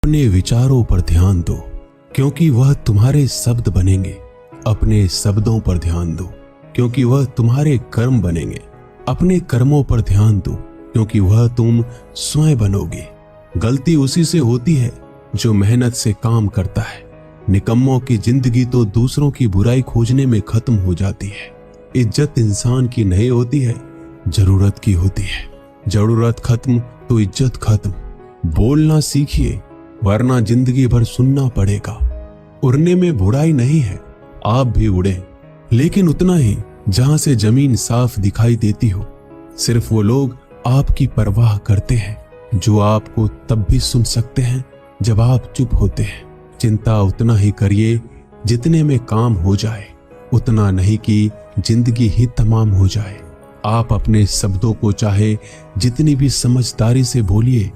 अपने विचारों पर ध्यान दो, क्योंकि वह तुम्हारे शब्द बनेंगे। अपने शब्दों पर ध्यान दो, क्योंकि वह तुम्हारे कर्म बनेंगे। अपने कर्मों पर ध्यान दो, क्योंकि वह तुम स्वयं बनोगे। गलती उसी से होती है जो मेहनत से काम करता है। निकम्मों की जिंदगी तो दूसरों की बुराई खोजने में खत्म हो जाती है। इज्जत इंसान की नहीं होती है, जरूरत की होती है। जरूरत खत्म तो इज्जत खत्म। बोलना सीखिए, वरना जिंदगी भर सुनना पड़ेगा। उड़ने में बुराई नहीं है, आप भी उड़े, लेकिन उतना ही जहां से जमीन साफ दिखाई देती हो। सिर्फ वो लोग आपकी परवाह करते हैं जो आपको तब भी सुन सकते हैं जब आप चुप होते हैं। चिंता उतना ही करिए जितने में काम हो जाए, उतना नहीं कि जिंदगी ही तमाम हो जाए। आप अपने शब्दों को चाहे जितनी भी समझदारी से बोलिए,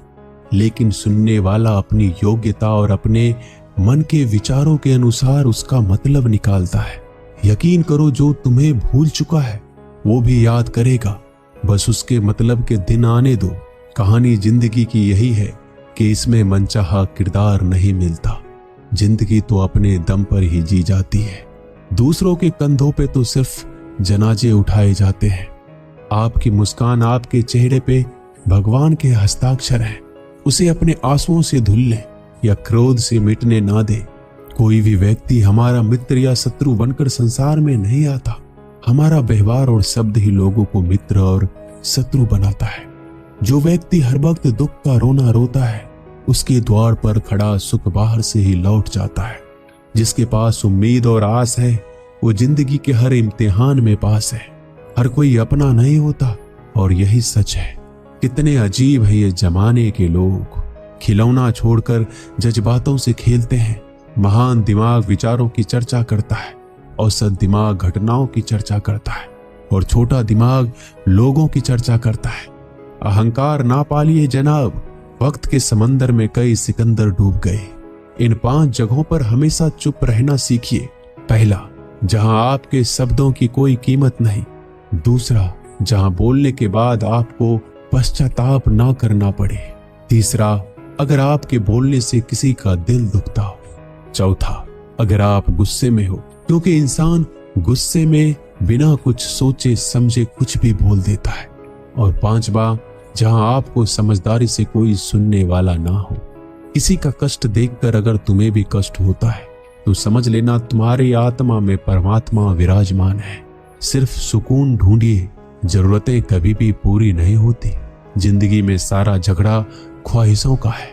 लेकिन सुनने वाला अपनी योग्यता और अपने मन के विचारों के अनुसार उसका मतलब निकालता है। यकीन करो, जो तुम्हें भूल चुका है वो भी याद करेगा। बस उसके मतलब के दिन आने दो। कहानी जिंदगी की यही है कि इसमें मनचाहा किरदार नहीं मिलता। जिंदगी तो अपने दम पर ही जी जाती है। दूसरों के कंधों पे तो सिर्फ जनाजे उठाए जाते हैं। आपकी मुस्कान, आपके चेहरे पे भगवान के हस्ताक्षर हैं। उसे अपने आंसुओं से धुल लें या क्रोध से मिटने ना दे। कोई भी व्यक्ति हमारा मित्र या शत्रु बनकर संसार में नहीं आता। हमारा व्यवहार और शब्द ही लोगों को मित्र और शत्रु बनाता है। जो व्यक्ति हर वक्त दुख का रोना रोता है, उसके द्वार पर खड़ा सुख बाहर से ही लौट जाता है। जिसके पास उम्मीद और आस है, वो जिंदगी के हर इम्तिहान में पास है। हर कोई अपना नहीं होता, और यही सच है। कितने अजीब है ये जमाने के लोग। खिलौना छोड़कर जज्बातों से खेलते हैं। महान दिमाग विचारों की चर्चा करता है, औसत दिमाग घटनाओं की चर्चा करता है, और छोटा दिमाग लोगों की चर्चा करता है। अहंकार ना पालिए जनाब, वक्त के समंदर में कई सिकंदर डूब गए। इन 5 जगहों पर हमेशा चुप रहना सीखिए। पहला, जहां आपके शब्दों की कोई कीमत नहीं। दूसरा, जहां बोलने के बाद आपको पश्चाताप ना करना पड़े। तीसरा, अगर आपके बोलने से किसी का दिल दुखता हो। चौथा, अगर आप गुस्से में हो, क्योंकि इंसान गुस्से में बिना कुछ सोचे समझे कुछ भी बोल देता है। और पांचवा, जहां आपको समझदारी से कोई सुनने वाला ना हो। किसी का कष्ट देखकर अगर तुम्हें भी कष्ट होता है तो समझ लेना तुम्हारी आत्मा में परमात्मा विराजमान है। सिर्फ सुकून ढूंढिए, जरूरतें कभी भी पूरी नहीं होती। जिंदगी में सारा झगड़ा ख्वाहिशों का है।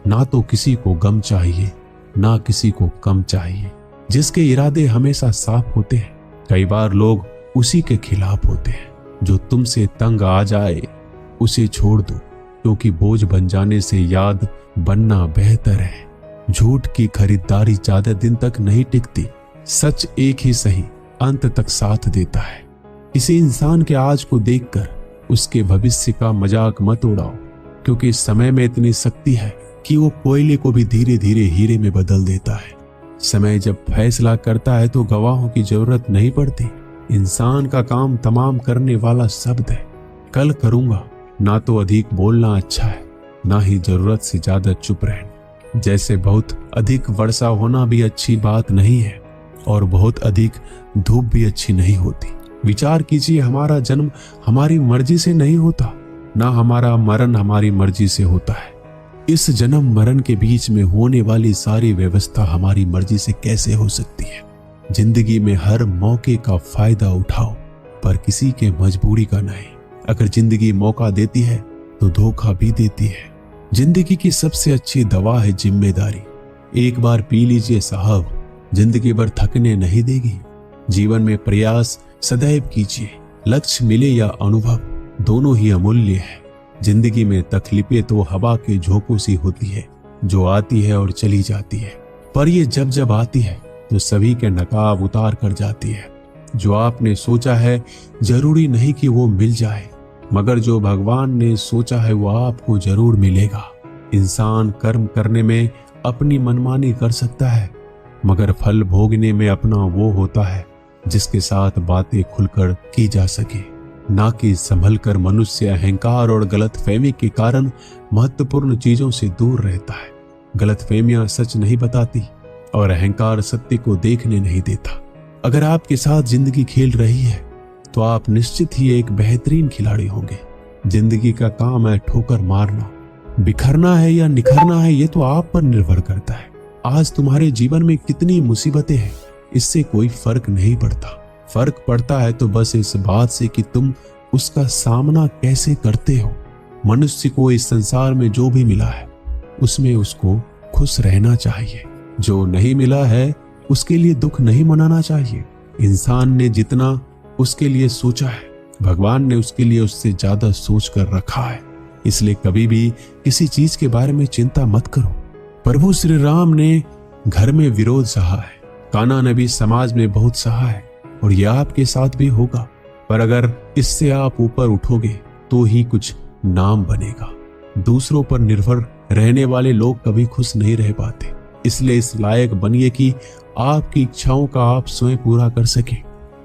ना तो किसी को गम चाहिए, ना किसी को कम चाहिए। जिसके इरादे हमेशा साफ होते हैं, कई बार लोग उसी के खिलाफ होते हैं। जो तुमसे तंग आ जाए उसे छोड़ दो, क्योंकि बोझ बन जाने से याद बनना बेहतर है। झूठ की खरीदारी ज्यादा दिन तक नहीं टिकती। सच एक ही सही अंत तक साथ देता है। किसी इंसान के आज को देखकर उसके भविष्य का मजाक मत उड़ाओ, क्योंकि समय में इतनी शक्ति है कि वो कोयले को भी धीरे धीरे हीरे में बदल देता है। समय जब फैसला करता है तो गवाहों की जरूरत नहीं पड़ती। इंसान का काम तमाम करने वाला शब्द है। कल करूंगा, ना तो अधिक बोलना अच्छा है, ना ही जरूरत से ज्यादा चुप रहना। जैसे बहुत अधिक वर्षा होना भी अच्छी बात नहीं है, और बहुत अधिक धूप भी अच्छी नहीं होती। विचार कीजिए, हमारा जन्म हमारी मर्जी से नहीं होता, ना हमारा मरण हमारी मर्जी से होता है। इस जन्म मरण के बीच में होने वाली सारी व्यवस्था हमारी मर्जी से कैसे हो सकती है। जिंदगी में हर मौके का फायदा उठाओ, पर किसी के मजबूरी का नहीं। अगर जिंदगी मौका देती है तो धोखा भी देती है। जिंदगी की सबसे अच्छी दवा है जिम्मेदारी। एक बार पी लीजिए साहब, जिंदगी भर थकने नहीं देगी। जीवन में प्रयास सदैव कीजिए। लक्ष्य मिले या अनुभव, दोनों ही अमूल्य है। जिंदगी में तकलीफें तो हवा के झोंकों सी होती है, जो आती है और चली जाती है, पर ये जब जब आती है तो सभी के नकाब उतार कर जाती है। जो आपने सोचा है जरूरी नहीं कि वो मिल जाए, मगर जो भगवान ने सोचा है वो आपको जरूर मिलेगा। इंसान कर्म करने में अपनी मनमानी कर सकता है, मगर फल भोगने में अपना वो होता है जिसके साथ बातें खुलकर की जा सके। ना कि संभल कर मनुष्य अहंकार और गलतफहमी के कारण महत्वपूर्ण चीजों से दूर रहता है। गलतफहमियां सच नहीं बताती और अहंकार सत्य को देखने नहीं देता। अगर आपके साथ जिंदगी खेल रही है तो आप निश्चित ही एक बेहतरीन खिलाड़ी होंगे। जिंदगी का काम है ठोकर मारना, बिखरना है या निखरना है ये तो आप पर निर्भर करता है। आज तुम्हारे जीवन में कितनी मुसीबतें हैं इससे कोई फर्क नहीं पड़ता। फर्क पड़ता है तो बस इस बात से कि तुम उसका सामना कैसे करते हो। मनुष्य को इस संसार में जो भी मिला है उसमें उसको खुश रहना चाहिए। जो नहीं मिला है उसके लिए दुख नहीं मनाना चाहिए। इंसान ने जितना उसके लिए सोचा है भगवान ने उसके लिए उससे ज्यादा सोच कर रखा है। इसलिए कभी भी किसी चीज के बारे में चिंता मत करो। प्रभु श्री राम ने घर में विरोध सहा है, कान्हा ने भी समाज में बहुत सहा है और यह आपके साथ भी होगा। पर अगर इससे आप ऊपर उठोगे तो ही कुछ नाम बनेगा। दूसरों पर निर्भर रहने वाले लोग कभी खुश नहीं रह पाते। इसलिए इस लायक बनिए कि आपकी इच्छाओं का आप स्वयं पूरा कर सके।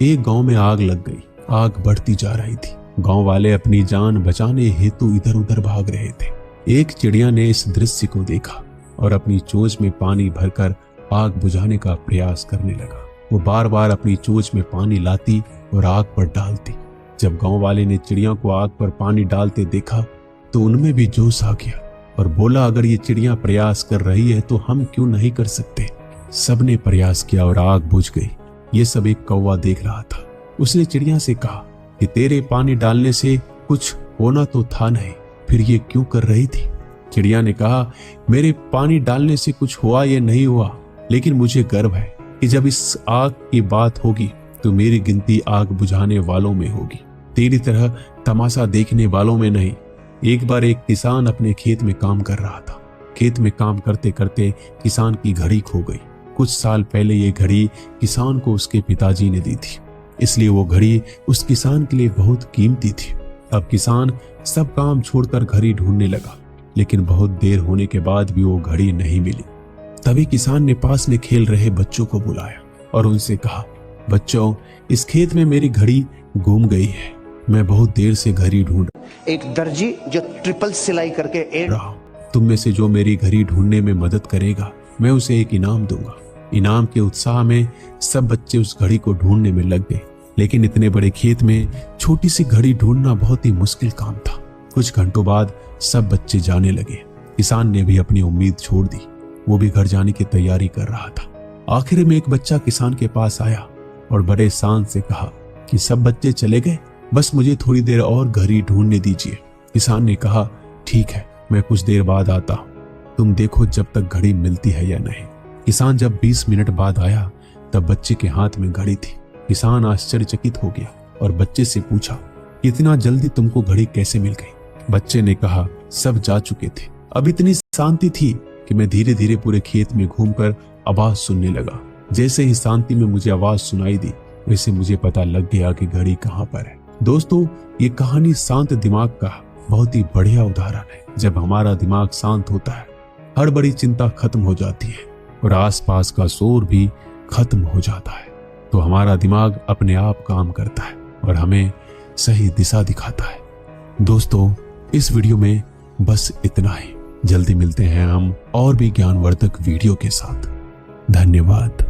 एक गांव में आग लग गई। आग बढ़ती जा रही थी। गांव वाले अपनी जान बचाने हेतु इधर उधर भाग रहे थे। एक चिड़िया ने इस दृश्य को देखा और अपनी चोंच में पानी भरकर आग बुझाने का प्रयास करने लगा। वो बार बार अपनी चोंच में पानी लाती और आग पर डालती। जब गांव वाले ने चिड़िया को आग पर पानी डालते देखा तो उनमें भी जोश आ गया और बोला, अगर ये चिड़िया प्रयास कर रही है तो हम क्यों नहीं कर सकते। सबने प्रयास किया और आग बुझ गई। ये सब एक कौवा देख रहा था। उसने चिड़िया से कहा कि तेरे पानी डालने से कुछ होना तो था नहीं, फिर ये क्यों कर रही थी। चिड़िया ने कहा, मेरे पानी डालने से कुछ हुआ या नहीं हुआ, लेकिन मुझे गर्व है कि जब इस आग की बात होगी तो मेरी गिनती आग बुझाने वालों में होगी, तेरी तरह तमाशा देखने वालों में नहीं। एक बार एक किसान अपने खेत में काम कर रहा था। खेत में काम करते करते किसान की घड़ी खो गई। कुछ साल पहले ये घड़ी किसान को उसके पिताजी ने दी थी, इसलिए वो घड़ी उस किसान के लिए बहुत कीमती थी। अब किसान सब काम छोड़कर घड़ी ढूंढने लगा, लेकिन बहुत देर होने के बाद भी वो घड़ी नहीं मिली। तभी किसान ने पास में खेल रहे बच्चों को बुलाया और उनसे कहा, बच्चों, इस खेत में मेरी घड़ी गुम गई है। मैं बहुत देर से घड़ी ढूंढ एक दर्जी जो ट्रिपल सिलाई करके रहा। तुम में से जो मेरी घड़ी ढूंढने में मदद करेगा मैं उसे एक इनाम दूंगा। इनाम के उत्साह में सब बच्चे उस घड़ी को ढूंढने में लग गए, लेकिन इतने बड़े खेत में छोटी सी घड़ी ढूंढना बहुत ही मुश्किल काम था। कुछ घंटों बाद सब बच्चे जाने लगे। किसान ने भी अपनी उम्मीद छोड़ दी। वो भी घर जाने की तैयारी कर रहा था। आखिर में एक बच्चा किसान के पास आया और बड़े शान से कहा कि सब बच्चे चले गए, बस मुझे थोड़ी देर और घड़ी ढूंढने दीजिए। किसान ने कहा, ठीक है, मैं कुछ देर बाद आता हूं, तुम देखो जब तक घड़ी मिलती है या नहीं। किसान जब 20 मिनट बाद आया तब बच्चे के हाथ में घड़ी थी। किसान आश्चर्यचकित हो गया और बच्चे से पूछा, इतना जल्दी तुमको घड़ी कैसे मिल गई। बच्चे ने कहा, सब जा चुके थे। अब इतनी शांति थी कि मैं धीरे धीरे पूरे खेत में घूमकर आवाज सुनने लगा। जैसे ही शांति में मुझे आवाज सुनाई दी वैसे मुझे पता लग गया कि घड़ी कहाँ पर है। दोस्तों, ये कहानी शांत दिमाग का बहुत ही बढ़िया उदाहरण है। जब हमारा दिमाग शांत होता है हर बड़ी चिंता खत्म हो जाती है और आसपास का शोर भी खत्म हो जाता है, तो हमारा दिमाग अपने आप काम करता है और हमें सही दिशा दिखाता है। दोस्तों, इस वीडियो में बस इतना ही। जल्दी मिलते हैं हम और भी ज्ञानवर्धक वीडियो के साथ। धन्यवाद।